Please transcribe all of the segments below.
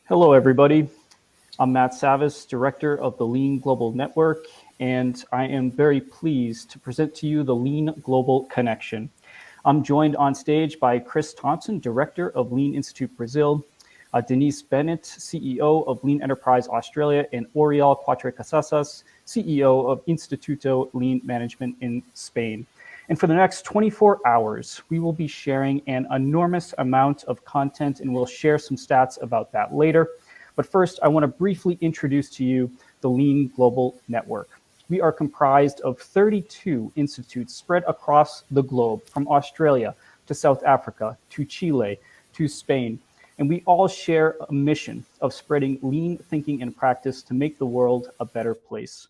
Hello, everybody. I'm Matt Savis, Director of the Lean Global Network, and I am very pleased to present to you the Lean Global Connection. I'm joined on stage by Chris Thompson, Director of Lean Institute Brazil, Denise Bennett, CEO of Lean Enterprise Australia, and Oriol Quatrecasas, CEO of Instituto Lean Management in Spain. And for the next 24 hours, we will be sharing an enormous amount of content, and we'll share some stats about that later. But first, I want to briefly introduce to you the Lean Global Network. We are comprised of 32 institutes spread across the globe, from Australia to South Africa to Chile to Spain. And we all share a mission of spreading lean thinking and practice to make the world a better place.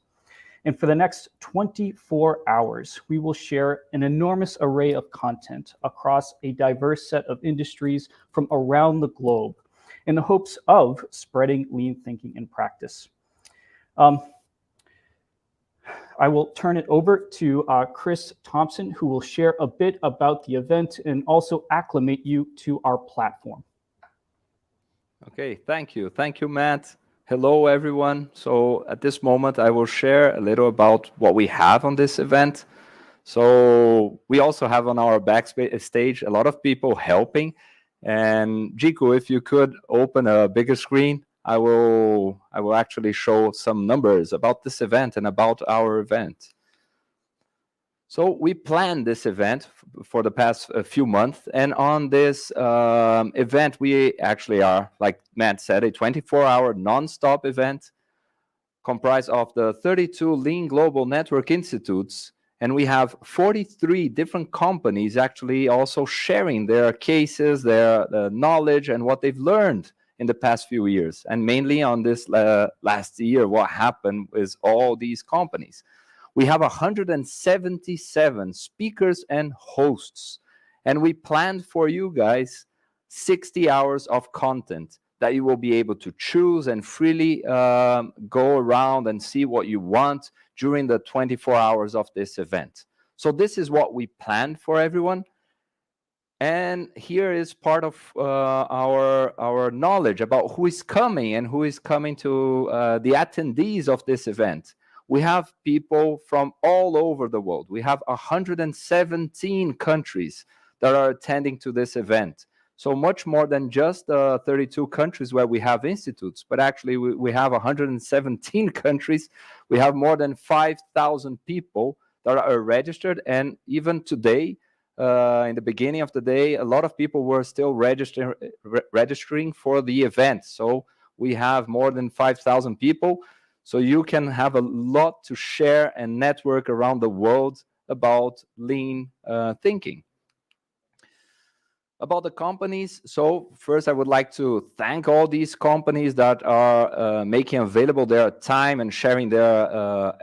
And for the next 24 hours, we will share an enormous array of content across a diverse set of industries from around the globe in the hopes of spreading lean thinking and practice. I will turn it over to Chris Thompson, who will share a bit about the event and also acclimate you to our platform. Okay, thank you. Thank you, Matt. Hello, everyone. So at this moment, I will share a little about what we have on this event. So we also have on our backstage a lot of people helping. And Jiku, if you could open a bigger screen, I will actually show some numbers about this event and about our event. So we planned this event for the past few months, and on this event, we actually are, like Matt said, a 24-hour non-stop event comprised of the 32 Lean Global Network Institutes, and we have 43 different companies actually also sharing their cases, their knowledge, and what they've learned in the past few years, and mainly on this last year, what happened with all these companies. We have 177 speakers and hosts, and we planned for you guys 60 hours of content that you will be able to choose and freely go around and see what you want during the 24 hours of this event. So this is what we planned for everyone. And here is part of our knowledge about who is coming and who is coming to the attendees of this event. We have people from all over the world. We have 117 countries that are attending to this event. So much more than just 32 countries where we have institutes, but actually we have 117 countries. We have more than 5,000 people that are registered. And even today, in the beginning of the day, a lot of people were still registering for the event. So we have more than 5,000 people. So you can have a lot to share and network around the world about lean thinking. About the companies, so first I would like to thank all these companies that are making available their time and sharing their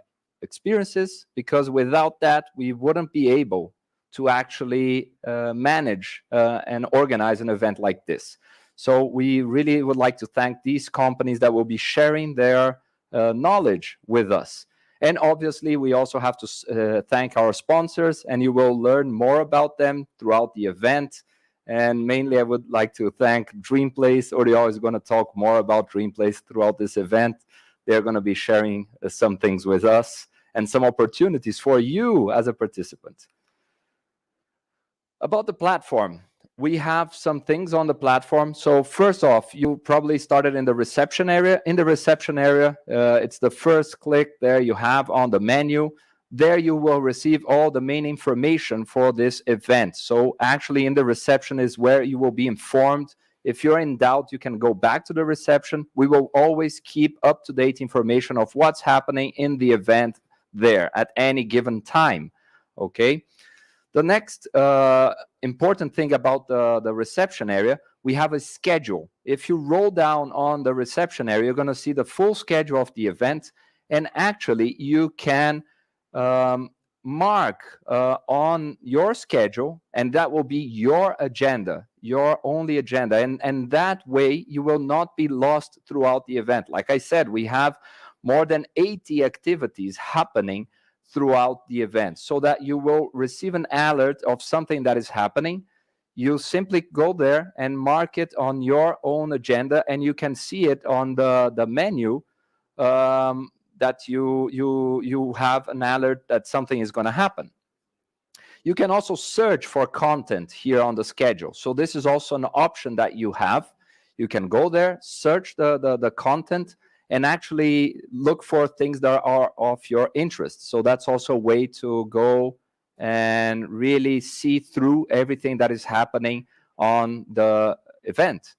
experiences, because without that, we wouldn't be able to actually manage and organize an event like this. So we really would like to thank these companies that will be sharing their knowledge with us. And obviously, we also have to thank our sponsors, and you will learn more about them throughout the event. And mainly, I would like to thank DreamPlace. Oriol is going to talk more about DreamPlace throughout this event. They're going to be sharing some things with us and some opportunities for you as a participant. About the platform, we have some things on the platform. So first off, you probably started in the reception area. In the reception area, it's the first click there you have on the menu. There you will receive all the main information for this event. So actually in the reception is where you will be informed. If you're in doubt, you can go back to the reception. We will always keep up-to-date information of what's happening in the event there at any given time, okay? The next important thing about the reception area, we have a schedule. If you roll down on the reception area, you're going to see the full schedule of the event. And actually, you can mark on your schedule, and that will be your agenda, your only agenda. And that way, you will not be lost throughout the event. Like I said, we have more than 80 activities happening throughout the event, so that you will receive an alert of something that is happening. you simply go there and mark it on your own agenda, and you can see it on the menu that you have an alert that something is going to happen. You can also search for content here on the schedule. So this is also an option that you have. You can go there, search the content, and actually look for things that are of your interest. So that's also a way to go and really see through everything that is happening on the event.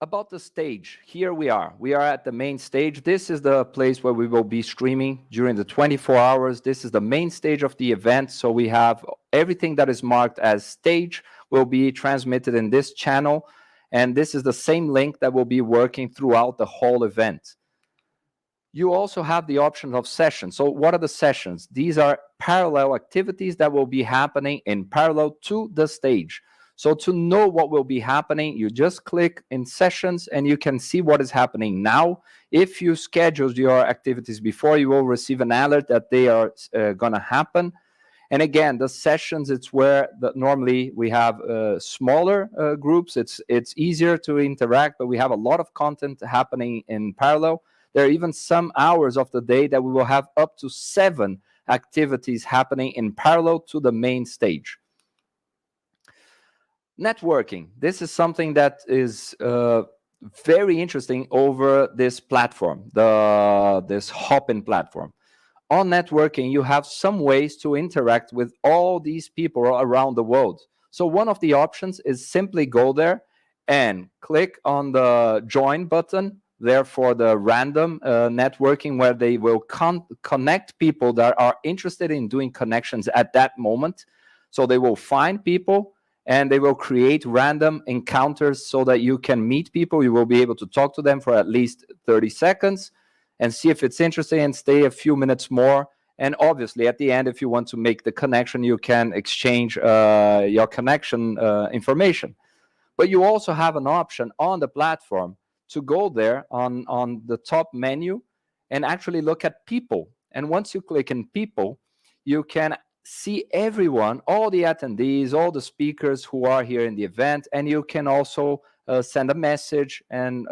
About the stage, here we are at the main stage. This is the place where we will be streaming during the 24 hours. This is the main stage of the event. So we have everything that is marked as stage will be transmitted in this channel. And this is the same link that will be working throughout the whole event. You also have the option of sessions. So what are the sessions? These are parallel activities that will be happening in parallel to the stage. So to know what will be happening, you just click in sessions and you can see what is happening now. If you scheduled your activities before, you will receive an alert that they are going to happen. And again, the sessions, it's where normally we have smaller groups. It's easier to interact, but we have a lot of content happening in parallel. There are even some hours of the day that we will have up to 7 activities happening in parallel to the main stage. Networking. This is something that is very interesting over this platform, this Hopin platform. On networking, you have some ways to interact with all these people around the world. So one of the options is simply go there and click on the join button there for the random networking, where they will connect people that are interested in doing connections at that moment. So they will find people and they will create random encounters so that you can meet people. You will be able to talk to them for at least 30 seconds and see if it's interesting and stay a few minutes more. And obviously, at the end, if you want to make the connection, you can exchange your connection information. But you also have an option on the platform to go there on the top menu and actually look at people. And once you click in people, you can see everyone, all the attendees, all the speakers who are here in the event, and you can also send a message and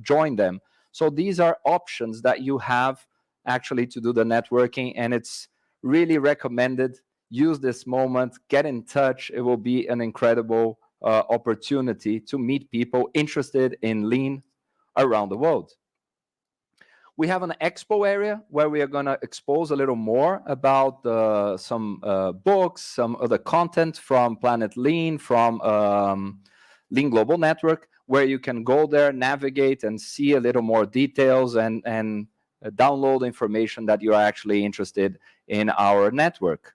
join them. So these are options that you have actually to do the networking, and it's really recommended. Use this moment, get in touch. It will be an incredible opportunity to meet people interested in Lean around the world. We have an expo area where we are going to expose a little more about some books, some other content from Planet Lean, from Lean Global Network, where you can go there, navigate, and see a little more details and download information that you are actually interested in our network.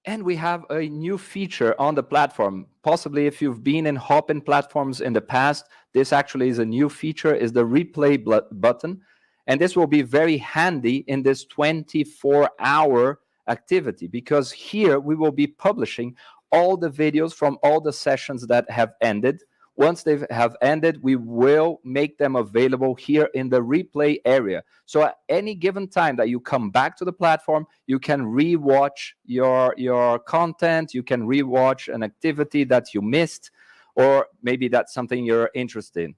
And we have a new feature on the platform. Possibly if you've been in Hopin platforms in the past, this actually is a new feature, is the replay button. And this will be very handy in this 24-hour activity, because here we will be publishing all the videos from all the sessions that have ended. Once they have ended, we will make them available here in the replay area. So at any given time that you come back to the platform, you can rewatch your content, you can rewatch an activity that you missed, or maybe that's something you're interested in.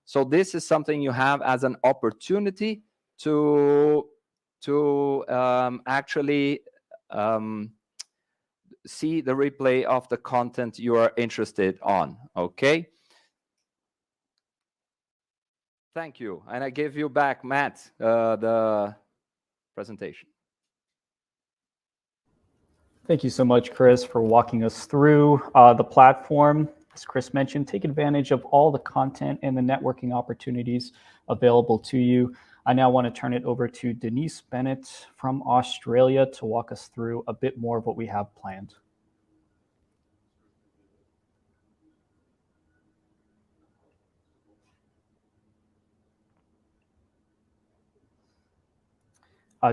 So this is something you have as an opportunity to actually see the replay of the content you are interested on, okay? Thank you. And I give you back, Matt, the presentation. Thank you so much, Chris, for walking us through the platform. As Chris mentioned, take advantage of all the content and the networking opportunities available to you. I now want to turn it over to Denise Bennett from Australia to walk us through a bit more of what we have planned.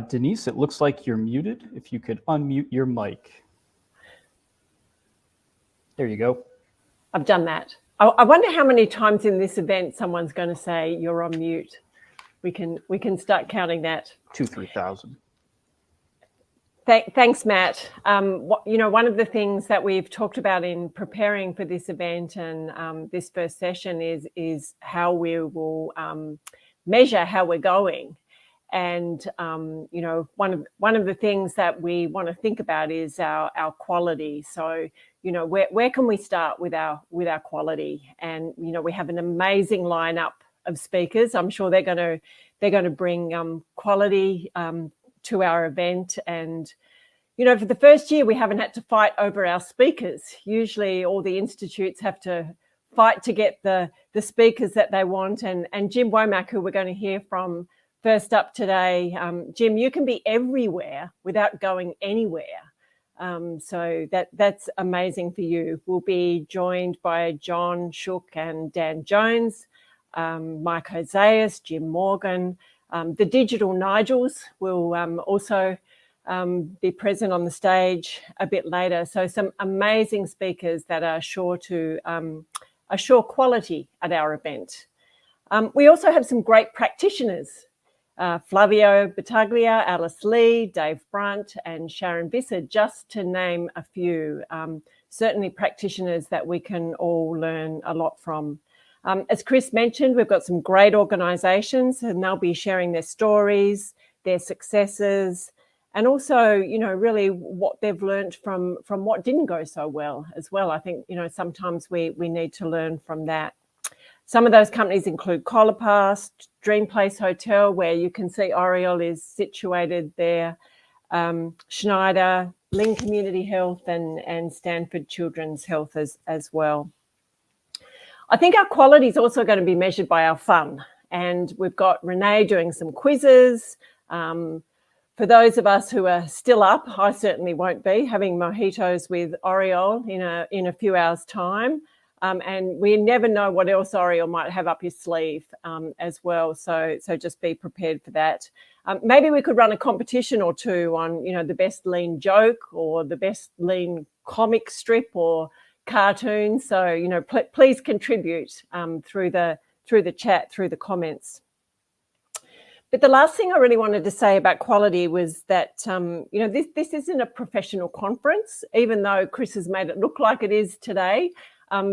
Denise, it looks like you're muted. If you could unmute your mic. There you go. I've done that. I wonder how many times in this event someone's going to say you're on mute. We can start counting that. 2,000-3,000. Thanks, Matt. One of the things that we've talked about in preparing for this event and this first session is how we will measure how we're going. And one of the things that we want to think about is our quality. So where can we start with our quality? And we have an amazing lineup of speakers. I'm sure they're going to bring quality to our event. And for the first year we haven't had to fight over our speakers. Usually all the institutes have to fight to get the speakers that they want. And Jim Womack, who we're going to hear from first up today, Jim, you can be everywhere without going anywhere. So that's amazing for you. We'll be joined by John Shook and Dan Jones, Mike Hoseas, Jim Morgan. The Digital Nigels will also be present on the stage a bit later. So some amazing speakers that are sure to assure quality at our event. We also have some great practitioners, Flavio Battaglia, Alice Lee, Dave Brunt and Sharon Visser, just to name a few. Certainly practitioners that we can all learn a lot from. As Chris mentioned, we've got some great organisations and they'll be sharing their stories, their successes, and also, really what they've learned from what didn't go so well as well. I think, sometimes we need to learn from that. Some of those companies include Colopass, Dream Place Hotel, where you can see Oriel is situated there, Schneider, Ling Community Health and Stanford Children's Health as well. I think our quality is also going to be measured by our fun. And we've got Renee doing some quizzes. For those of us who are still up, I certainly won't be, having mojitos with Oriel in a few hours' time. And we never know what else Oriel might have up his sleeve as well. So just be prepared for that. Maybe we could run a competition or two on, the best lean joke or the best lean comic strip or cartoon. So, please contribute through the chat, through the comments. But the last thing I really wanted to say about quality was that, this isn't a professional conference, even though Chris has made it look like it is today.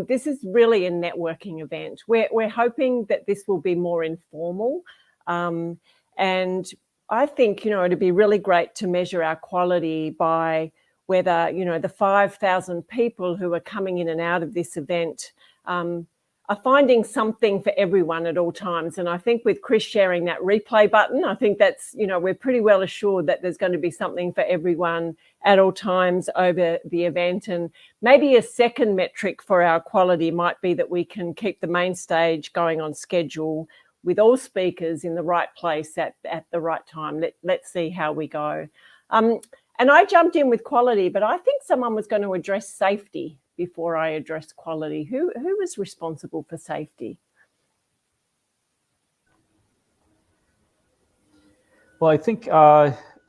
This is really a networking event. We're hoping that this will be more informal. And I think, it'd be really great to measure our quality by whether, the 5,000 people who are coming in and out of this event are finding something for everyone at all times. And I think with Chris sharing that replay button, I think that's, we're pretty well assured that there's going to be something for everyone at all times over the event. And maybe a second metric for our quality might be that we can keep the main stage going on schedule with all speakers in the right place at the right time. Let's see how we go. And I jumped in with quality, but I think someone was going to address safety before I address quality. Who was responsible for safety? Well, I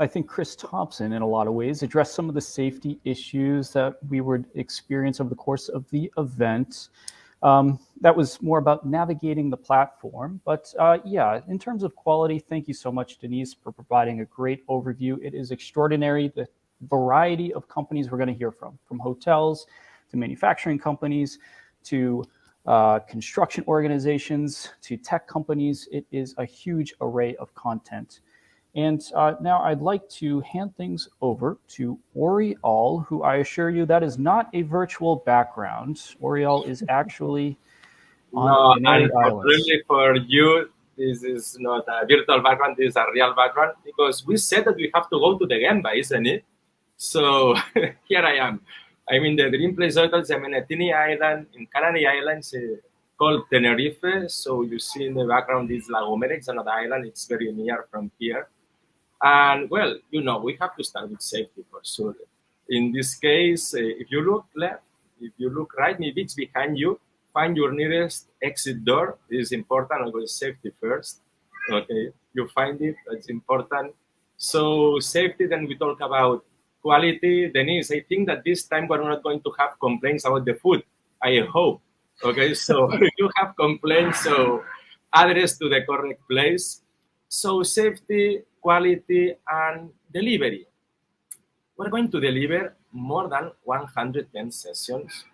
think Chris Thompson, in a lot of ways, addressed some of the safety issues that we would experience over the course of the event. That was more about navigating the platform. But yeah, in terms of quality, thank you so much, Denise, for providing a great overview. It is extraordinary, the variety of companies we're going to hear from hotels to manufacturing companies to construction organizations to tech companies. It is a huge array of content. And now I'd like to hand things over to Oriel, who I assure you that is not a virtual background. Oriel is actually on Canary Islands. Unfortunately for you, this is not a virtual background, this is a real background, because we said that we have to go to the Gemba, isn't it? So here I am. I'm in the Dream Place Hotels. I'm in a tiny island in Canary Islands called Tenerife. So you see in the background is La Gomera. It's another island. It's very near from here. And well, we have to start with safety for sure. In this case, if you look left, if you look right, maybe it's behind you, find your nearest exit door. This is important. I'll go safety first. Okay, you find it. That's important. So safety, then we talk about quality. Denise, I think that this time we're not going to have complaints about the food. I hope. Okay, so if you have complaints, so address to the correct place. So safety, quality, and delivery. we're going to deliver more than 110 sessions.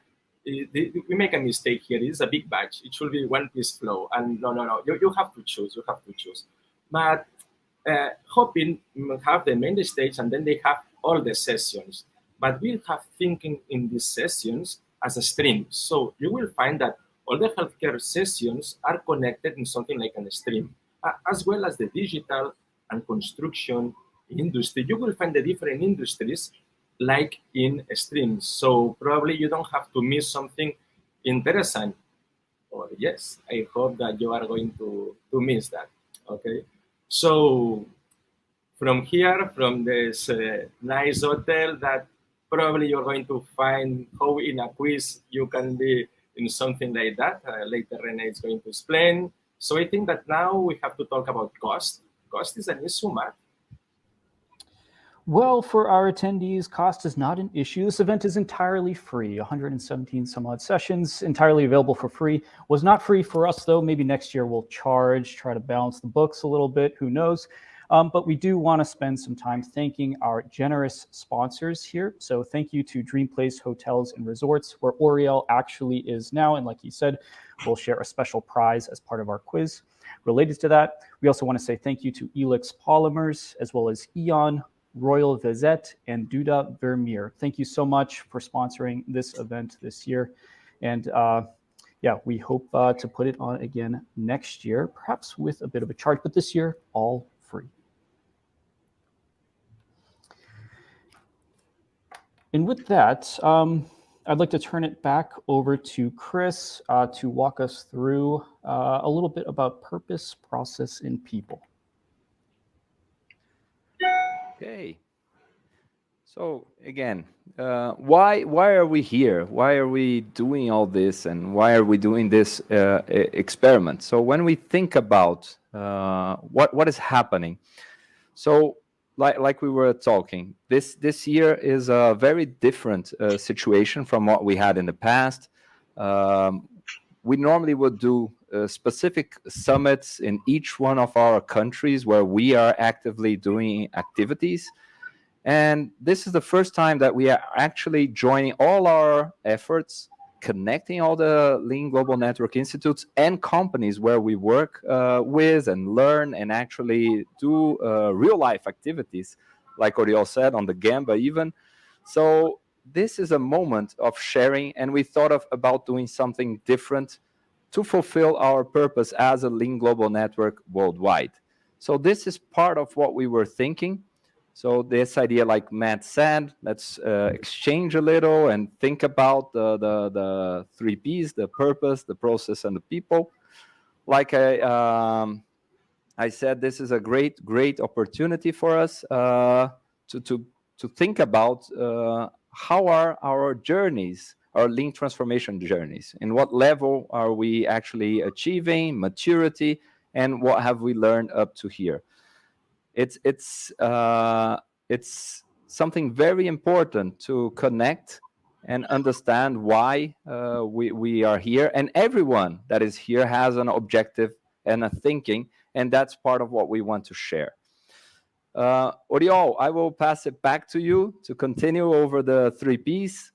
We make a mistake here. It's a big batch. It should be one piece flow. And no. You have to choose. You have to choose. But Hopin have the main stage, and then they have all the sessions. But we have thinking in these sessions as a stream. So you will find that all the healthcare sessions are connected in something like a stream, as well as the digital and construction industry. You will find the different industries like in streams. So probably you don't have to miss something interesting. Or yes, I hope that you are going to miss that. Okay. So from here, from this nice hotel that probably you're going to find how in a quiz you can be in something like that. Later, Renee is going to explain. So I think that now we have to talk about cost. Cost is an issue, Matt. Well, for our attendees, cost is not an issue. This event is entirely free, 117 some odd sessions, entirely available for free. Was not free for us, though. Maybe next year we'll charge, try to balance the books a little bit, who knows. But we do want to spend some time thanking our generous sponsors here. So thank you to Dream Place Hotels and Resorts, where Oriel actually is now. And like he said, we'll share a special prize as part of our quiz. Related to that, we also want to say thank you to Elix Polymers, as well as Eon, Royal Vezet, and Duda Vermeer. Thank you so much for sponsoring this event this year. And yeah, we hope to put it on again next year, perhaps with a bit of a charge, but this year, all free. And with that, I'd like to turn it back over to Chris to walk us through a little bit about purpose, process, and people. Okay. So again, why are we here? Why are we doing all this, and why are we doing this experiment? So when we think about what is happening, so like we were talking, this year is a very different situation from what we had in the past. We normally would do specific summits in each one of our countries where we are actively doing activities. And this is the first time that we are actually joining all our efforts, connecting all the Lean Global Network Institutes and companies where we work with and learn and actually do real-life activities, like Oriol said, on the Gamba even. So this is a moment of sharing, and we thought about doing something different to fulfill our purpose as a Lean Global Network worldwide. So this is part of what we were thinking. So this idea, like Matt said, let's exchange a little and think about the 3 Ps, the purpose, the process, and the people. Like I said, this is a great opportunity for us to think about how are our journeys, our lean transformation journeys, and what level are we actually achieving, maturity, and what have we learned up to here. It's something very important to connect and understand why we are here, and everyone that is here has an objective and a thinking, and that's part of what we want to share. Oriol, I will pass it back to you to continue over the 3 Ps.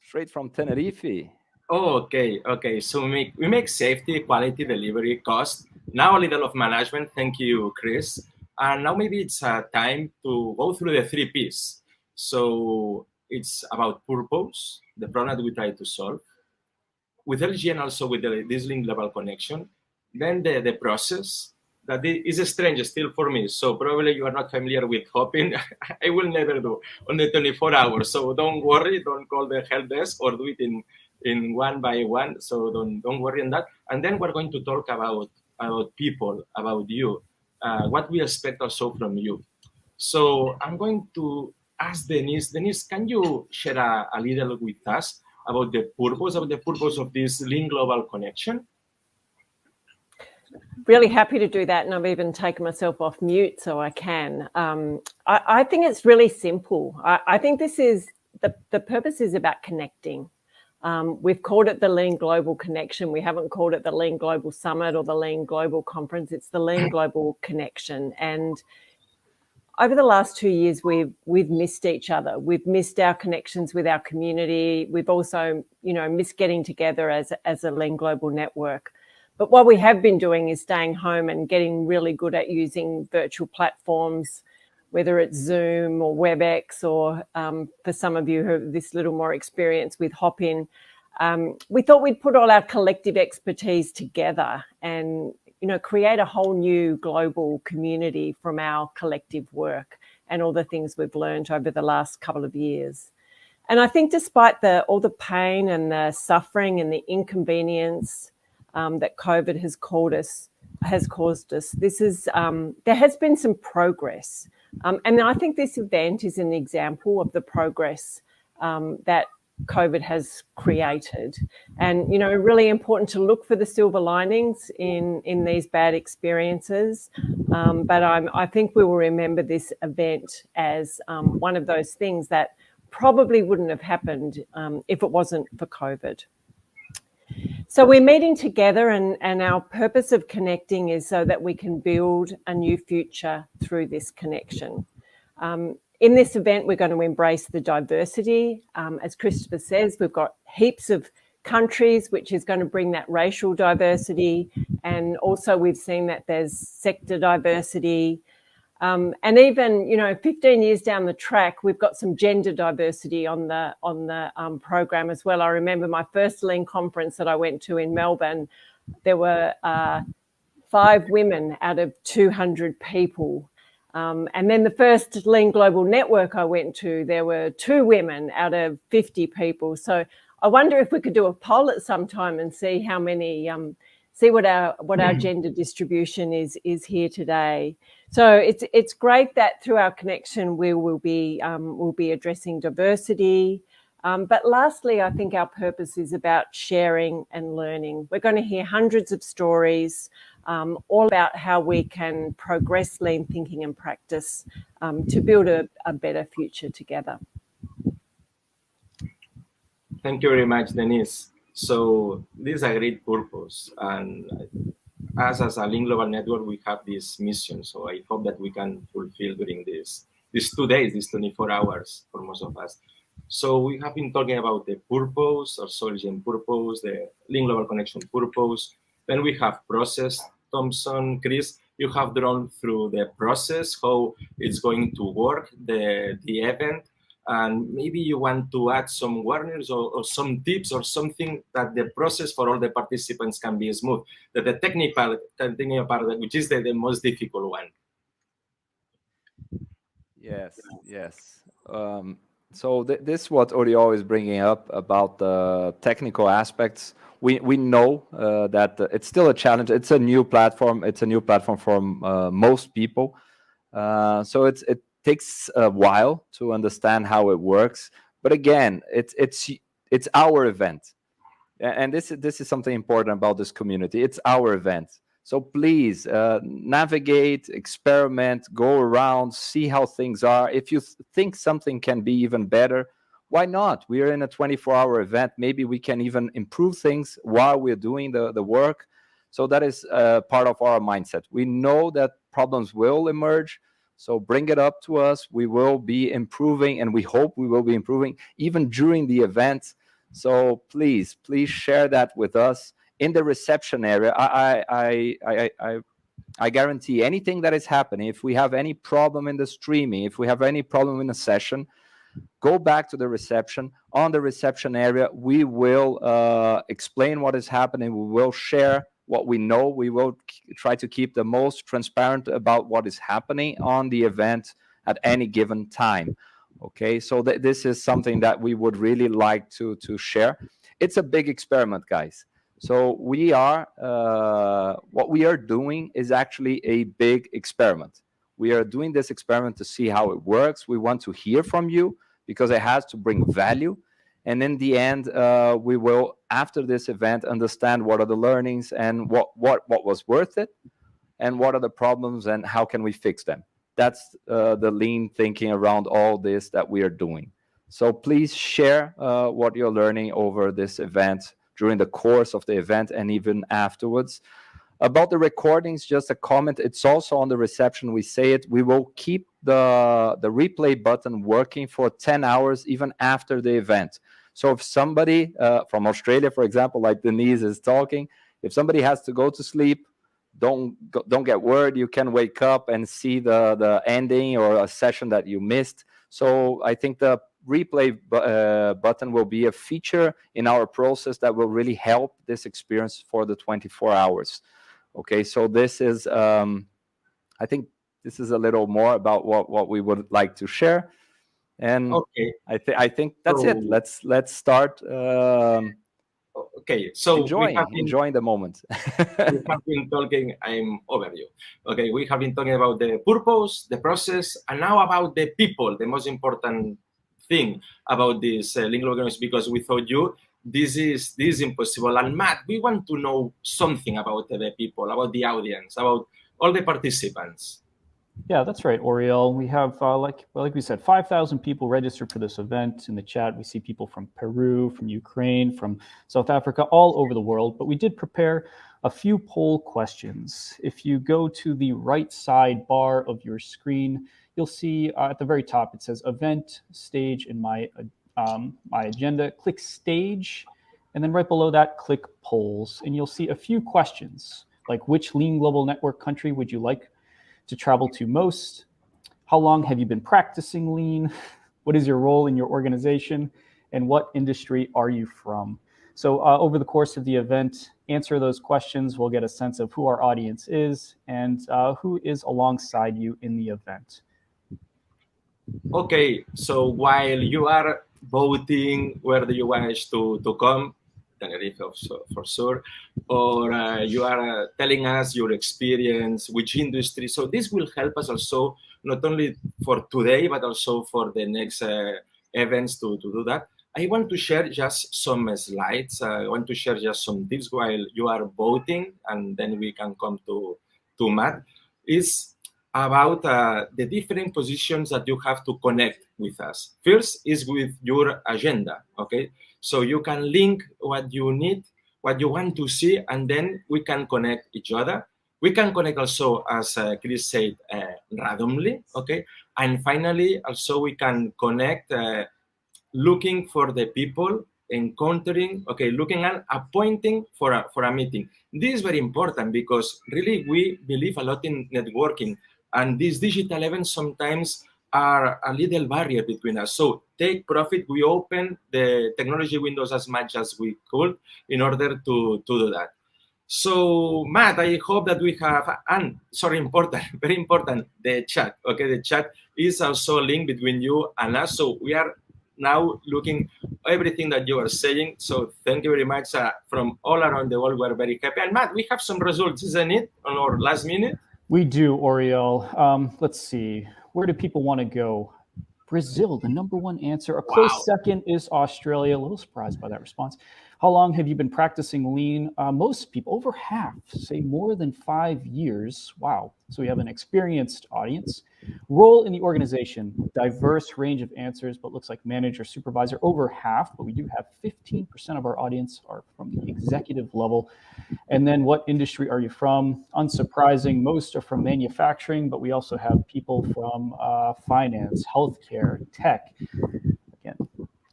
Straight from Tenerife. Okay. So we make safety, quality, delivery, cost. Now a little of management. Thank you, Chris. And now maybe it's time to go through the 3 Ps. So it's about purpose, the problem that we try to solve. With LGN also with this link global connection. Then the process, that is strange still for me. So probably you are not familiar with Hopin. I will never do on the 24 hours. So don't worry, don't call the help desk or do it in one by one. So don't worry on that. And then we're going to talk about people, about you, what we expect also from you. So I'm going to ask Denise. Denise, can you share a little with us about the purpose of this link global connection? Really happy to do that, and I've even taken myself off mute so I can. I think it's really simple. I think this is the purpose is about connecting. We've called it the Lean Global Connection. We haven't called it the Lean Global Summit or the Lean Global Conference. It's the Lean Global Connection. And over the last 2 years, we've missed each other. We've missed our connections with our community. We've also, missed getting together as a Lean Global Network. But what we have been doing is staying home and getting really good at using virtual platforms, whether it's Zoom or WebEx, or for some of you who have this little more experience with Hopin. We thought we'd put all our collective expertise together and create a whole new global community from our collective work and all the things we've learned over the last couple of years. And I think despite all the pain and the suffering and the inconvenience that COVID has caused us, this is there has been some progress. And I think this event is an example of the progress that COVID has created, and really important to look for the silver linings in these bad experiences. But I think we will remember this event as one of those things that probably wouldn't have happened if it wasn't for COVID. So we're meeting together, and our purpose of connecting is so that we can build a new future through this connection. In this event, we're going to embrace the diversity. As Christopher says, we've got heaps of countries, which is going to bring that racial diversity. And also we've seen that there's sector diversity. And even, 15 years down the track, we've got some gender diversity on the program as well. I remember my first Lean conference that I went to in Melbourne. There were 5 women out of 200 people. And then the first Lean Global Network I went to, there were 2 women out of 50 people. So I wonder if we could do a poll at some time and see how many, see what our gender distribution is here today. So it's great that through our connection we'll be addressing diversity. But lastly, I think our purpose is about sharing and learning. We're going to hear hundreds of stories, all about how we can progress lean thinking and practice to build a better future together. Thank you very much, Denise. So this is a great purpose, and us as a Lean Global Network, we have this mission. So I hope that we can fulfill during these 2 days, these 24 hours for most of us. So we have been talking about the purpose, or Solgen purpose, the Lean Global Connection purpose. Then we have process. Thompson, Chris, you have drawn through the process, how it's going to work, the event, and maybe you want to add some warnings or some tips or something that the process for all the participants can be smooth. That the technical part, which is the most difficult one. Yes. So this is what Oriol is bringing up about the technical aspects. We know that it's still a challenge. It's a new platform. It's a new platform for most people. So it takes a while to understand how it works. But again, it's our event, and this is something important about this community. It's our event. So please navigate, experiment, go around, see how things are. If you think something can be even better, why not? We are in a 24-hour event. Maybe we can even improve things while we're doing the work. So that is part of our mindset. We know that problems will emerge. So bring it up to us. We will be improving, and we hope we will be improving even during the event. So please share that with us. In the reception area, I guarantee anything that is happening, if we have any problem in the streaming, if we have any problem in the session, go back to the reception. On the reception area, we will explain what is happening. We will share what we know. We will try to keep the most transparent about what is happening on the event at any given time. Okay, so this is something that we would really like to share. It's a big experiment, guys. So we are, what we are doing is actually a big experiment. We are doing this experiment to see how it works. We want to hear from you because it has to bring value. And in the end, we will, after this event, understand what are the learnings and what was worth it, and what are the problems and how can we fix them. That's the lean thinking around all this that we are doing. So please share what you're learning over this event, during the course of the event, and even afterwards. About the recordings, just a comment. It's also on the reception. We say it. We will keep the replay button working for 10 hours even after the event. So if somebody from Australia, for example, like Denise is talking, if somebody has to go to sleep, don't get worried. You can wake up and see the ending or a session that you missed. So I think the replay button will be a feature in our process that will really help this experience for the 24 hours. Okay, so this is, I think this is a little more about what we would like to share. And okay, I think that's it. Let's start okay, so enjoying the moment. We have been talking, I'm over you. Okay, we have been talking about the purpose, the process, and now about the people, the most important thing about this link global economics, because without you, this is impossible. And Matt, we want to know something about the people, about the audience, about all the participants. Yeah, that's right, Oriel. We have, like we said, 5,000 people registered for this event. In the chat, we see people from Peru, from Ukraine, from South Africa, all over the world. But we did prepare a few poll questions. If you go to the right side bar of your screen, you'll see at the very top, it says event, stage, and my agenda. Click stage, and then right below that, click polls. And you'll see a few questions, like which Lean Global Network country would you like to travel to most? How long have you been practicing Lean? What is your role in your organization? And what industry are you from? So over the course of the event, answer those questions. We'll get a sense of who our audience is and who is alongside you in the event. Okay, so while you are voting where do you want to come, Tenerife for sure, or you are telling us your experience, which industry. So this will help us also, not only for today, but also for the next events to do that. I want to share just some slides. I want to share just some tips while you are voting, and then we can come to Matt. Is about the different positions that you have to connect with us. First is with your agenda, okay? So you can link what you need, what you want to see, and then we can connect each other. We can connect also, as Chris said, randomly, okay? And finally, also we can connect looking for the people, encountering, okay, looking and appointing for a meeting. This is very important because really we believe a lot in networking, and these digital events sometimes are a little barrier between us. So take profit. We open the technology windows as much as we could in order to do that. So Matt, I hope that we have, and sorry, important, very important, the chat. Okay, the chat is also a link between you and us. So we are now looking everything that you are saying. So thank you very much from all around the world. We're very happy. And Matt, we have some results, isn't it, on our last minute? We do, Oriel. Let's see. Where do people want to go? Brazil, the #1 answer. A close second is Australia. A little surprised by that response. How long have you been practicing Lean? Most people, over half, say more than 5 years. Wow. So we have an experienced audience. Role in the organization, diverse range of answers, but looks like manager, supervisor, over half. But we do have 15% of our audience are from the executive level. And then what industry are you from? Unsurprising, most are from manufacturing, but we also have people from finance, healthcare, tech. Again,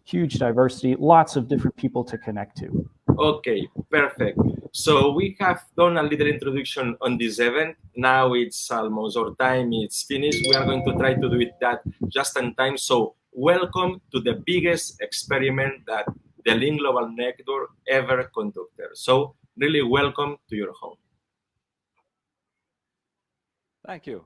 huge diversity, lots of different people to connect to. Okay, perfect. So we have done a little introduction on this event. Now it's almost our time, it's finished. We are going to try to do it that just in time. So welcome to the biggest experiment that the Lean Global Network ever conducted. So really welcome to your home. Thank you.